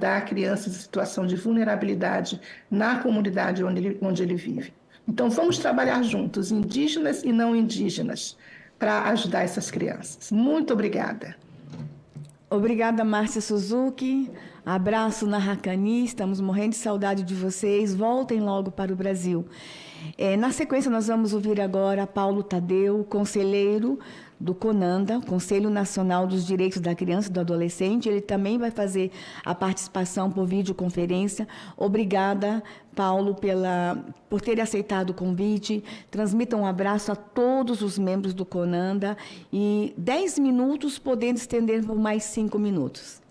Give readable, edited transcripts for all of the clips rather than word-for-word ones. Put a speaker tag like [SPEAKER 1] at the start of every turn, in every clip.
[SPEAKER 1] ajudar crianças em situação de vulnerabilidade na comunidade onde ele vive. Então, vamos trabalhar juntos, indígenas e não indígenas, para ajudar essas crianças. Muito obrigada.
[SPEAKER 2] Obrigada, Márcia Suzuki. Abraço na Racani, estamos morrendo de saudade de vocês. Voltem logo para o Brasil. Na sequência, nós vamos ouvir agora Paulo Tadeu, conselheiro do CONANDA, Conselho Nacional dos Direitos da Criança e do Adolescente. Ele também vai fazer a participação por videoconferência. Obrigada, Paulo, por ter aceitado o convite. Transmita um abraço a todos os membros do CONANDA e 10 minutos, podendo estender por mais 5 minutos.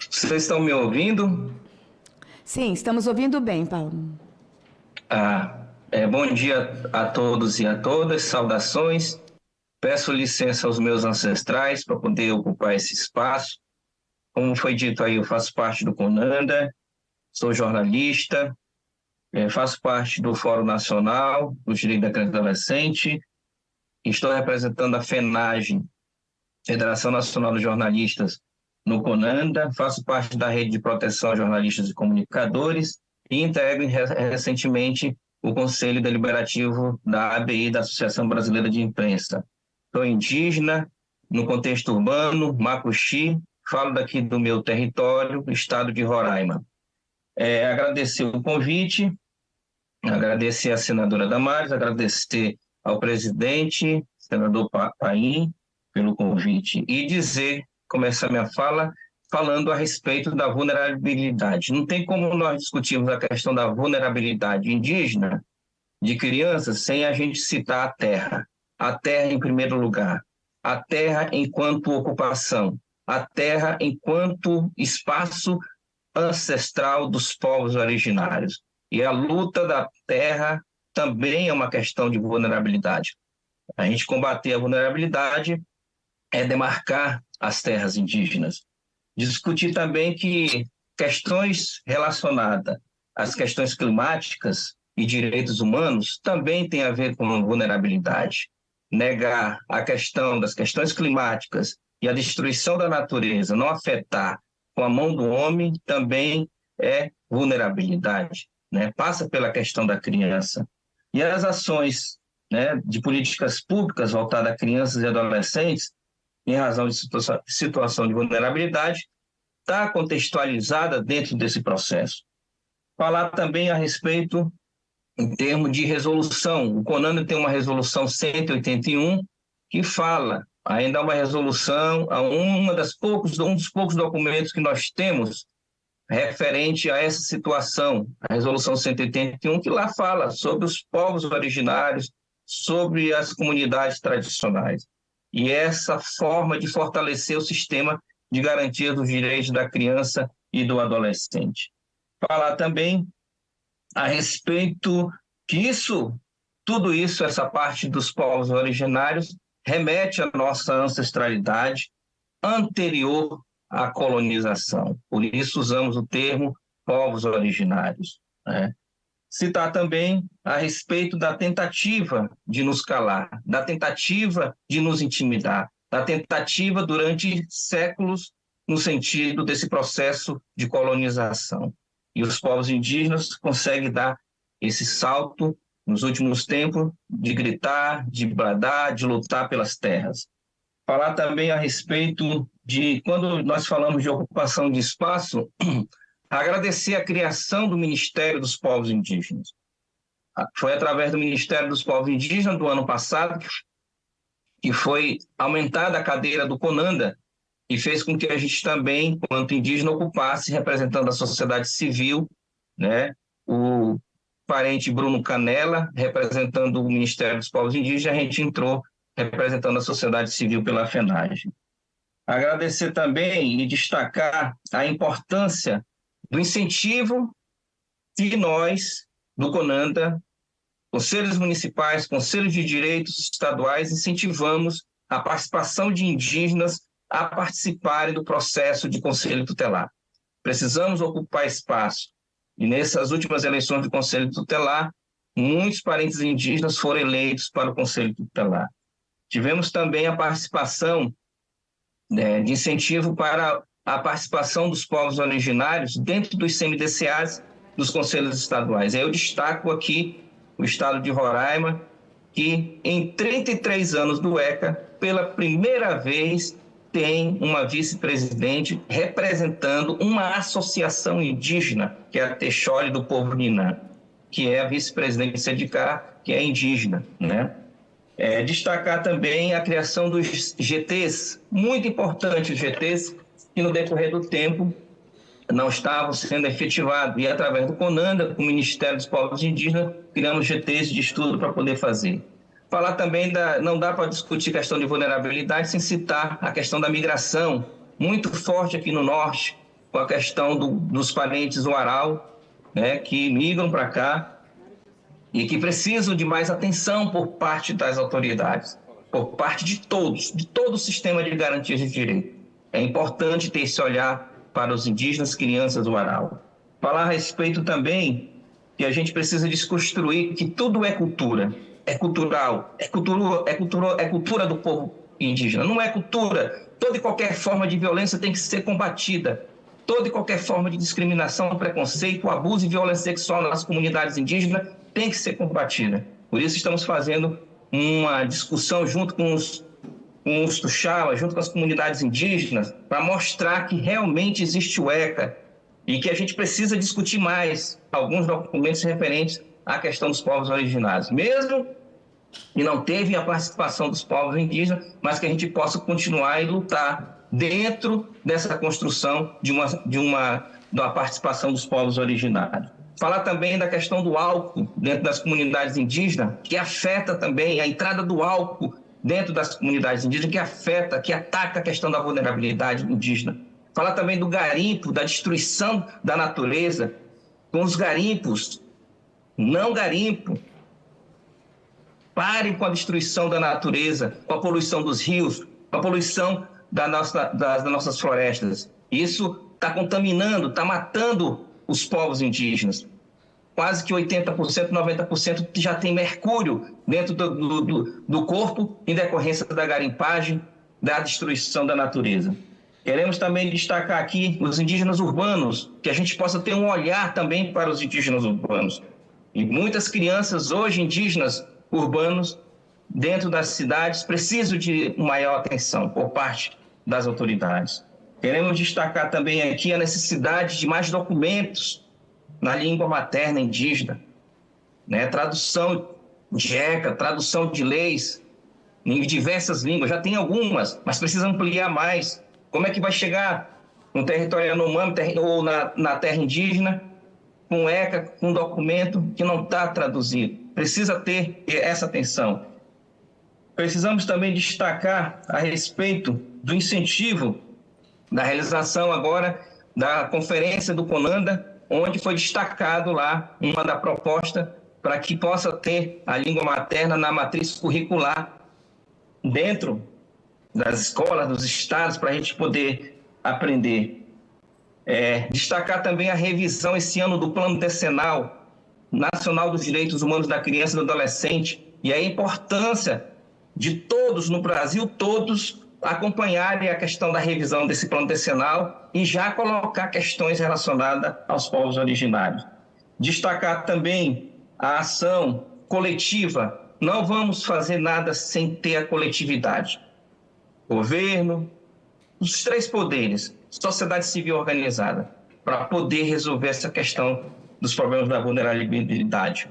[SPEAKER 3] Vocês estão me ouvindo?
[SPEAKER 2] Sim, estamos ouvindo bem, Paulo.
[SPEAKER 3] Bom dia a todos e a todas, saudações. Peço licença aos meus ancestrais para poder ocupar esse espaço. Como foi dito aí, eu faço parte do CONANDA, sou jornalista, faço parte do Fórum Nacional dos Direitos da Criança e do Adolescente, estou representando a FENAGE, Federação Nacional dos Jornalistas, no CONANDA, faço parte da Rede de Proteção a Jornalistas e Comunicadores e integro recentemente o Conselho Deliberativo da ABI, da Associação Brasileira de Imprensa. Sou indígena, no contexto urbano, Macuxi, falo daqui do meu território, estado de Roraima. Agradecer o convite, agradecer à senadora Damares, agradecer ao presidente, senador Paim, pelo convite, e começar minha fala falando a respeito da vulnerabilidade. Não tem como nós discutirmos a questão da vulnerabilidade indígena de crianças sem a gente citar a terra. A terra em primeiro lugar. A terra enquanto ocupação. A terra enquanto espaço ancestral dos povos originários. E a luta da terra também é uma questão de vulnerabilidade. A gente combater a vulnerabilidade é demarcar as terras indígenas. Discutir também que questões relacionadas às questões climáticas e direitos humanos também têm a ver com vulnerabilidade. Negar a questão das questões climáticas e a destruição da natureza, não afetar com a mão do homem, também é vulnerabilidade, né? Passa pela questão da criança. E as ações, né, de políticas públicas voltadas a crianças e adolescentes, em razão de situação de vulnerabilidade, está contextualizada dentro desse processo. Falar também a respeito, em termos de resolução. O CONANDA tem uma resolução 181 que fala, ainda uma resolução, um dos poucos documentos que nós temos referente a essa situação, a resolução 181, que lá fala sobre os povos originários, sobre as comunidades tradicionais. E essa forma de fortalecer o sistema de garantia dos direitos da criança e do adolescente. Falar também a respeito que tudo isso, essa parte dos povos originários, remete à nossa ancestralidade anterior à colonização. Por isso usamos o termo povos originários, né? Citar também a respeito da tentativa de nos calar, da tentativa de nos intimidar, da tentativa durante séculos no sentido desse processo de colonização. E os povos indígenas conseguem dar esse salto nos últimos tempos de gritar, de bradar, de lutar pelas terras. Falar também a respeito de, quando nós falamos de ocupação de espaço, agradecer a criação do Ministério dos Povos Indígenas. Foi através do Ministério dos Povos Indígenas do ano passado que foi aumentada a cadeira do CONANDA e fez com que a gente também, enquanto indígena, ocupasse, representando a sociedade civil, né? O parente Bruno Canella, representando o Ministério dos Povos Indígenas, a gente entrou representando a sociedade civil pela FENAGE. Agradecer também e destacar a importância do incentivo que nós, do CONANDA, conselhos municipais, conselhos de direitos estaduais, incentivamos a participação de indígenas a participarem do processo de conselho tutelar. Precisamos ocupar espaço. E nessas últimas eleições do conselho tutelar, muitos parentes indígenas foram eleitos para o conselho tutelar. Tivemos também a participação de incentivo para a participação dos povos originários dentro dos CMDCAs dos conselhos estaduais. Eu destaco aqui o estado de Roraima, que em 33 anos do ECA, pela primeira vez, tem uma vice-presidente representando uma associação indígena, que é a Texole do Povo Ninã, que é a vice-presidente sindical, que é indígena, né? Destacar também a criação dos GTs, muito importante os GTs, que no decorrer do tempo não estavam sendo efetivados. E através do CONANDA, com o Ministério dos Povos Indígenas, criamos GTs de estudo para poder fazer. Falar também não dá para discutir questão de vulnerabilidade sem citar a questão da migração, muito forte aqui no norte, com a questão dos parentes Uaral, né, que migram para cá e que precisam de mais atenção por parte das autoridades, por parte de todos, de todo o sistema de garantias de direito. É importante ter esse olhar para os indígenas, crianças Uaral. Falar a respeito também que a gente precisa desconstruir que tudo é cultura. É cultural, é cultura do povo indígena, não é cultura. Toda e qualquer forma de violência tem que ser combatida. Toda e qualquer forma de discriminação, preconceito, abuso e violência sexual nas comunidades indígenas tem que ser combatida. Por isso estamos fazendo uma discussão junto com os Tuxalas, junto com as comunidades indígenas, para mostrar que realmente existe o ECA e que a gente precisa discutir mais alguns documentos referentes à questão dos povos originários. Mesmo que não teve a participação dos povos indígenas, mas que a gente possa continuar e lutar dentro dessa construção da participação dos povos originários. Falar também da questão do álcool dentro das comunidades indígenas, que afeta também a entrada do álcool dentro das comunidades indígenas, que ataca a questão da vulnerabilidade indígena. Falar também do garimpo, da destruição da natureza, com os garimpos. Não garimpo. Parem com a destruição da natureza, com a poluição dos rios, com a poluição das nossas florestas. Isso está contaminando, está matando os povos indígenas. Quase que 80%, 90% já tem mercúrio dentro do corpo em decorrência da garimpagem, da destruição da natureza. Queremos também destacar aqui os indígenas urbanos, que a gente possa ter um olhar também para os indígenas urbanos. E muitas crianças hoje indígenas urbanos dentro das cidades precisam de maior atenção por parte das autoridades. Queremos destacar também aqui a necessidade de mais documentos na língua materna indígena, né? Tradução de ECA, tradução de leis em diversas línguas, já tem algumas, mas precisa ampliar mais. Como é que vai chegar no território Yanomami ou na terra indígena com ECA, com um documento que não está traduzido? Precisa ter essa atenção. Precisamos também destacar a respeito do incentivo da realização agora da conferência do CONANDA, onde foi destacado lá uma da proposta para que possa ter a língua materna na matriz curricular dentro das escolas, dos estados, para a gente poder aprender. Destacar também a revisão esse ano do Plano Decenal Nacional dos Direitos Humanos da Criança e do Adolescente e a importância de todos no Brasil, todos acompanharem a questão da revisão desse plano decenal e já colocar questões relacionadas aos povos originários. Destacar também a ação coletiva. Não vamos fazer nada sem ter a coletividade. Governo, os três poderes, sociedade civil organizada, para poder resolver essa questão dos problemas da vulnerabilidade.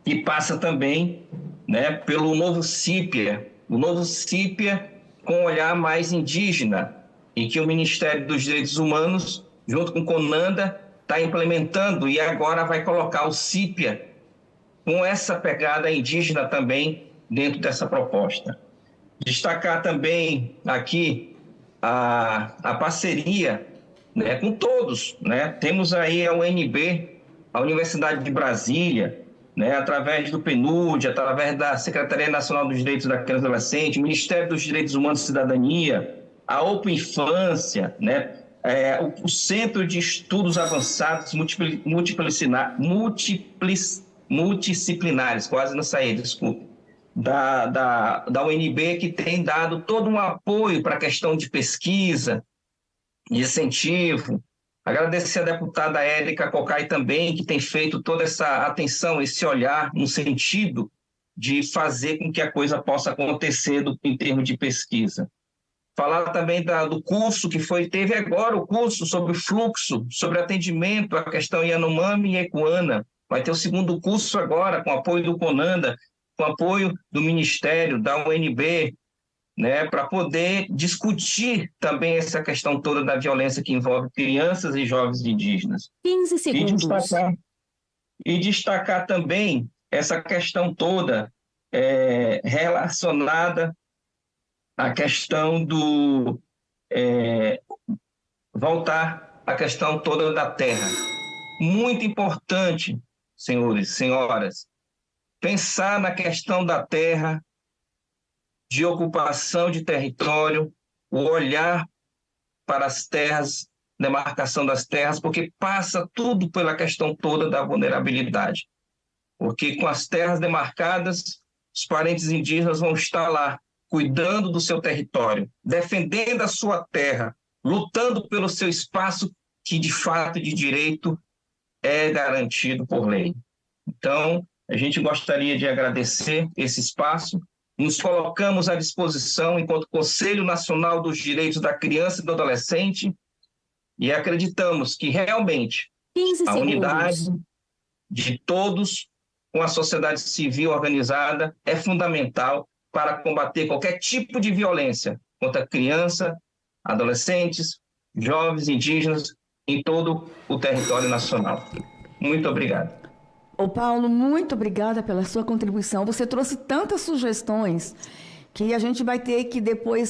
[SPEAKER 3] E passa também, né, pelo novo CIPIA, o novo CIPIA com um olhar mais indígena, em que o Ministério dos Direitos Humanos, junto com o CONANDA, está implementando e agora vai colocar o CIPIA com essa pegada indígena também dentro dessa proposta. Destacar também aqui a parceria, né, com todos, né? Temos aí a UNB, a Universidade de Brasília, né, através do PNUD, através da Secretaria Nacional dos Direitos da Criança e do Adolescente, o Ministério dos Direitos Humanos e Cidadania, a Open Infância, né, o Centro de Estudos Avançados Multidisciplinares, quase não saí, desculpe, da UNB, que tem dado todo um apoio para a questão de pesquisa, de incentivo. Agradecer a deputada Érica Cocai também, que tem feito toda essa atenção, esse olhar no sentido de fazer com que a coisa possa acontecer em termos de pesquisa. Falar também do curso que teve agora, o curso sobre fluxo, sobre atendimento à questão Yanomami e Ecuana. Vai ter o segundo curso agora, com apoio do CONANDA, com apoio do Ministério, da UNB, né, para poder discutir também essa questão toda da violência que envolve crianças e jovens indígenas.
[SPEAKER 4] 15 segundos.
[SPEAKER 3] E destacar também essa questão toda relacionada à questão voltar à questão toda da terra. Muito importante, senhores e senhoras, pensar na questão da terra, de ocupação de território, o olhar para as terras, demarcação das terras, porque passa tudo pela questão toda da vulnerabilidade. Porque com as terras demarcadas, os parentes indígenas vão estar lá, cuidando do seu território, defendendo a sua terra, lutando pelo seu espaço que, de fato, de direito, é garantido por lei. Então, a gente gostaria de agradecer esse espaço. Nos colocamos à disposição enquanto Conselho Nacional dos Direitos da Criança e do Adolescente e acreditamos que realmente a unidade de todos com a sociedade civil organizada é fundamental para combater qualquer tipo de violência contra criança, adolescentes, jovens indígenas em todo o território nacional. Muito obrigado.
[SPEAKER 2] Ô Paulo, muito obrigada pela sua contribuição. Você trouxe tantas sugestões que a gente vai ter que depois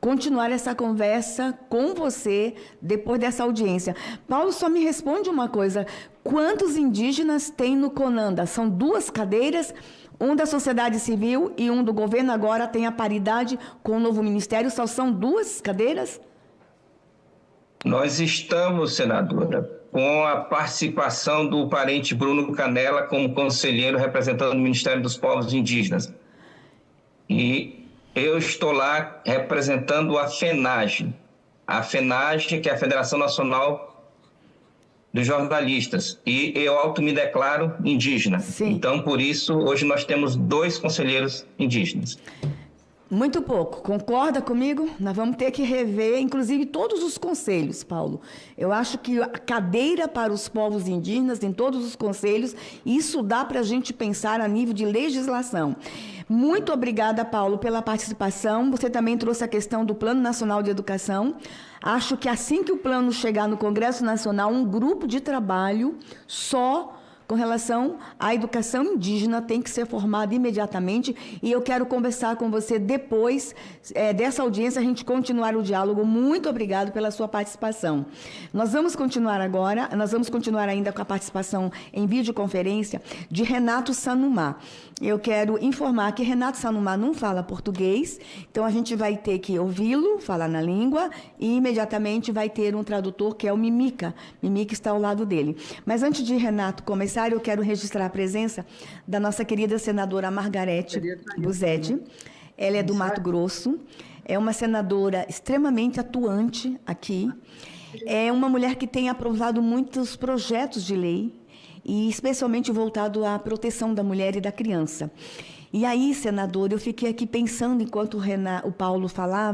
[SPEAKER 2] continuar essa conversa com você depois dessa audiência. Paulo, só me responde uma coisa. Quantos indígenas tem no CONANDA? São 2 cadeiras, um da sociedade civil e um do governo. Agora tem a paridade com o novo ministério. Só são 2 cadeiras?
[SPEAKER 3] Nós estamos, senadora, com a participação do parente Bruno Canella como conselheiro representando o Ministério dos Povos Indígenas. E eu estou lá representando a FENAGE, que é a Federação Nacional dos Jornalistas, e eu me declaro indígena.
[SPEAKER 2] Sim.
[SPEAKER 3] Então, por isso, hoje nós temos 2 conselheiros indígenas.
[SPEAKER 2] Muito pouco. Concorda comigo? Nós vamos ter que rever, inclusive, todos os conselhos, Paulo. Eu acho que a cadeira para os povos indígenas em todos os conselhos, isso dá para a gente pensar a nível de legislação. Muito obrigada, Paulo, pela participação. Você também trouxe a questão do Plano Nacional de Educação. Acho que assim que o plano chegar no Congresso Nacional, um grupo de trabalho só com relação à educação indígena tem que ser formado imediatamente, e eu quero conversar com você depois dessa audiência, a gente continuar o diálogo. Muito obrigado pela sua participação. Nós vamos continuar ainda com a participação em videoconferência de Renato Sanumá. Eu quero informar que Renato Sanumá não fala português, então a gente vai ter que ouvi-lo falar na língua e imediatamente vai ter um tradutor que é o Mimica. Mimica está ao lado dele. Mas antes de Renato começar, eu quero registrar a presença da nossa querida senadora Margarete Busetti. Ela é do Mato Grosso, é uma senadora extremamente atuante aqui, é uma mulher que tem aprovado muitos projetos de lei, e especialmente voltado à proteção da mulher e da criança. E aí, senadora, eu fiquei aqui pensando, enquanto o Paulo falava,